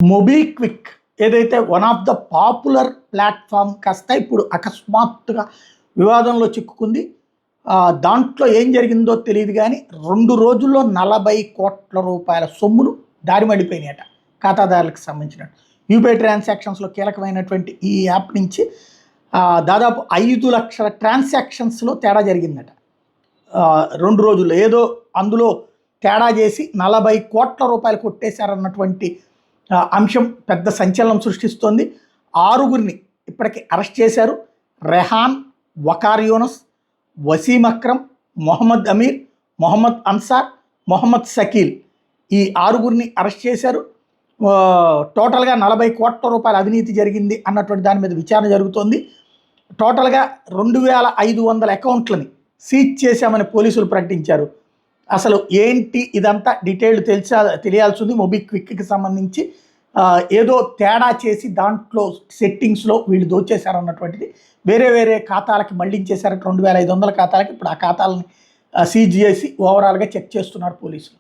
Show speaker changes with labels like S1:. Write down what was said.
S1: MobiKwik ఏదైతే one of the popular platform కాస్త ఇప్పుడు అకస్మాత్తుగా వివాదంలో చిక్కుకుంది. దాంట్లో ఏం జరిగిందో తెలియదు కానీ 2 రోజుల్లో 40 కోట్ల రూపాయల సొమ్ములు దారి మళ్ళిపోయినాయట ఖాతాదారులకు సంబంధించినట్టు. యూపీఐ ట్రాన్సాక్షన్స్లో కీలకమైనటువంటి ఈ యాప్ నుంచి దాదాపు 5 లక్షల ట్రాన్సాక్షన్స్లో తేడా జరిగిందట 2 రోజుల్లో. ఏదో అందులో తేడా చేసి 40 కోట్ల రూపాయలు కొట్టేశారన్నటువంటి అంశం పెద్ద సంచలనం సృష్టిస్తోంది. 6గురిని ఇప్పటికీ అరెస్ట్ చేశారు. రెహాన్, వకార్ యూనస్, వసీం అక్రమ్, మొహమ్మద్ అమీర్, మొహమ్మద్ అన్సార్, మొహమ్మద్ షకీల్ ఈ 6గురిని అరెస్ట్ చేశారు. టోటల్గా 40 కోట్ల రూపాయల అవినీతి జరిగింది అన్నటువంటి దాని మీద విచారణ జరుగుతోంది. టోటల్గా 2500 అకౌంట్లని సీజ్ చేశామని పోలీసులు ప్రకటించారు. అసలు ఏంటి ఇదంతా డీటెయిల్ తెలియాల్సి ఉంది. మొబిక్విక్కి సంబంధించి ఏదో తేడా చేసి దాంట్లో సెట్టింగ్స్లో వీళ్ళు దోచేశారన్నటువంటిది వేరే ఖాతాలకి మళ్లించేశారు. 2500 ఖాతాలకి ఇప్పుడు ఆ ఖాతాలని సీజ్ చేసి ఓవరాల్గా చెక్ చేస్తున్నారు పోలీసులు.